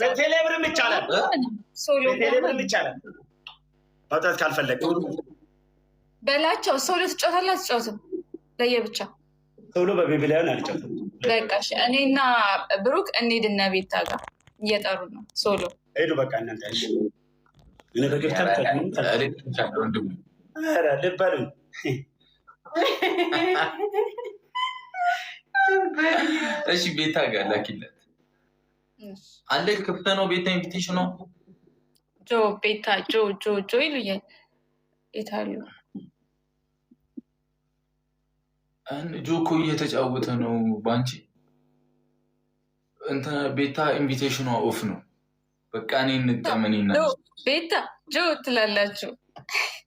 በቴሌብርም ይቻላል። በቴሌብርም ይቻላል። መውጣት ካልፈለግ በላቸው። ሶሎ ትጫወታለህ አትጫወትም? ለየብቻ ሶሎ በቤቢ ላይ አልጫወትም። በቃ እኔና ብሩክ እንሂድና ቤታ ጋር እየጠሩ ነው። ሶሎ ሄዱ። በቃ እናንተ እሺ። እኔ በግፍታ ልበሉ እሺ። ቤታ ጋር ላኪለት አለ። ክፍት ነው ቤታ። ኢንቪቴሽን ነው ጆ ቤታ ጆ ይሉኛል። የታሉ ጆ እኮ እየተጫወተ ነው ባንቺ እንትና ቤታ ኢንቪቴሽኗ ኦፍ ነው። በቃ እኔ እንጠመን ና ቤታ ጆ ትላላችሁ።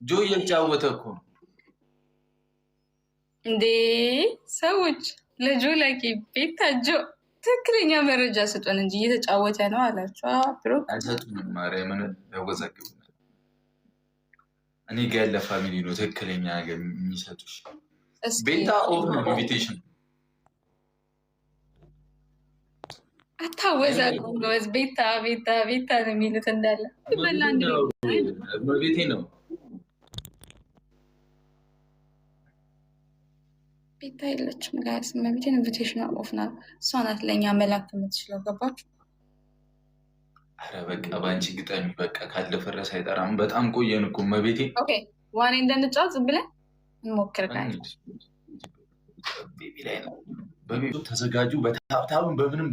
ጆ እየተጫወተ እኮ ነው እንዴ ሰዎች። ለጆ ላኪ ቤታ ጆ ትክክለኛ መረጃ ስጡን እንጂ እየተጫወተ ነው አላችሁ። ብሩክ አይሰጡንም። ማርያምን ያወዛግብናል። እኔ ጋ ያለ ፋሚሊ ነው ትክክለኛ ነገር የሚሰጡሽ። ቤታ ኦፍ ነው ኢንቪቴሽን። አታወዛግቡ። ቤታ ነው የሚሉት እንዳለ ቤቴ ነው። ቤታ የለችም ጋይስ። መቤቴን ኢንቪቴሽን ኦፍ ናት። እሷ ናት ለእኛ መላክ የምትችለው። ገባችሁ? አረ በቃ በአንቺ ግጠሚ። በቃ ካልደፈረሰ አይጠራም። በጣም ቆየን እኮ መቤቴ። ዋኔ እንድንጫወት ዝም ብለን እንሞክር ጋይስ። ቤቢ ላይ ነው። በቤቱ ተዘጋጁ። በታብታብም በምንም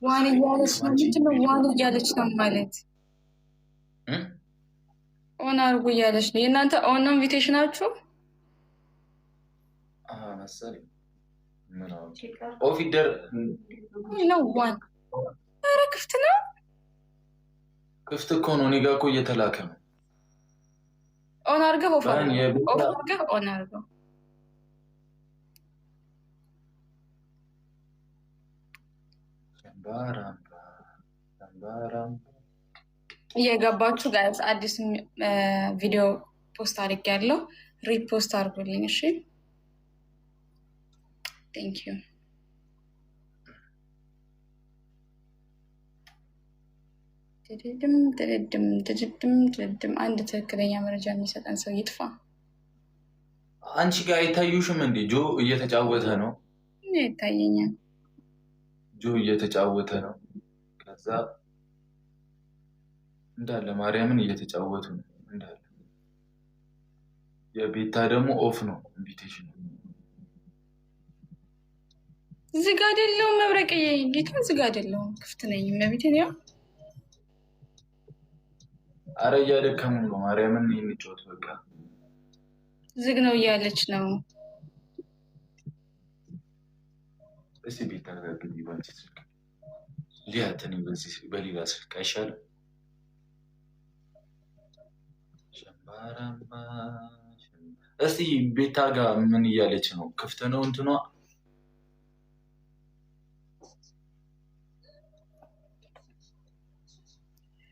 ዋን እያለች ነው። ምንድነው ዋን እያለች ነው ማለት? ኦን አድርጉ እያለች ነው። የእናንተ ኦን ነው ኢንቪቴሽናችሁ መሰለኝ። ኦፊደር ነው ዋን። ኧረ ክፍት ነው። ክፍት እኮ ነው። እኔ ጋ እኮ እየተላከ ነው። ኦን አድርገህ ኦፍ አድርገህ ኦን አድርገው። እየገባችሁ ጋይስ አዲስ ቪዲዮ ፖስት አድርጌያለሁ። ሪፖስት አድርጉልኝ እሺ። ቴንክ ዩ። ትድድም አንድ ትክክለኛ መረጃ የሚሰጠን ሰው ይጥፋ። አንቺ ጋር አይታዩሽም እንዴ? ጆ እየተጫወተ ነው። ይታየኛል። ጆ እየተጫወተ ነው። ከዛ እንዳለ ማርያምን እየተጫወቱ ነው እንዳለ። የቤታ ደግሞ ኦፍ ነው ኢንቪቴሽን። ዝግ አይደለሁም መብረቅዬ፣ ጌታን ዝግ አይደለሁም፣ ክፍት ነኝ። መቤቴን ያው አረ እያደከሙ ነው። ማርያምን እንጫወት በቃ። ዝግ ነው እያለች ነው። እስቲ ቤታ ጋር ግቢ ባንቺ ስልክ ሊያተን በዚህ በሌላ ስልክ አይሻልም? ሸምባራማ እስቲ ቤታ ጋር ምን እያለች ነው? ክፍት ነው እንትኗ።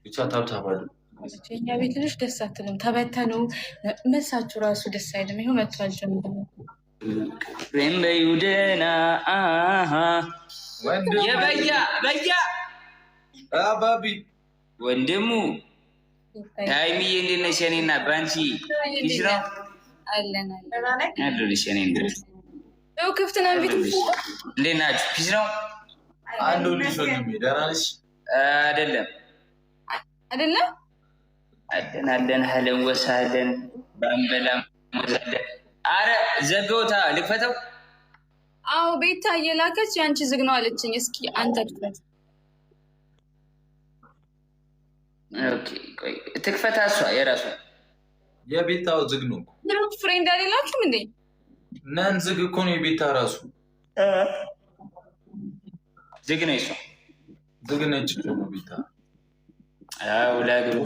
ብቻ ታብታባሉ። እኛ ቤት ልጆች ደስ አትልም። ተበተኑ። መልሳችሁ ራሱ ደስ አይልም። ይኸው መጥቷል። ጀምሮ በዩደና በያ አባቢ ወንድሙ ታይሚዬ እንዴት ነሽ? እኔና ባንቺ ፊሽ ነው አለሁልሽ። እኔ እንደው ክፍት ነው ቤት። እንዴት ናችሁ? ፊሽ ነው አለሁልሽ። ወንድሜ ደህና ነሽ? አይደለም አለን ሀለን ወሳለን ባንበላም ወዛለን። አረ ዘጋውታ ልክፈተው። አዎ ቤታ እየላከች ያንቺ ዝግ ነው አለችኝ። እስኪ አንተ ክፈት። ኦኬ ቆይ ትክፈታ። እሷ የራሷ የቤታው ዝግ ነው። ብሩክ ፍሬንድ አይደላችሁም እንዴ? ነን ዝግ እኮ ነው የቤታ ራሱ ዝግ ነው። እሷ ዝግ ነች ቤታ። አዎ ላግሩ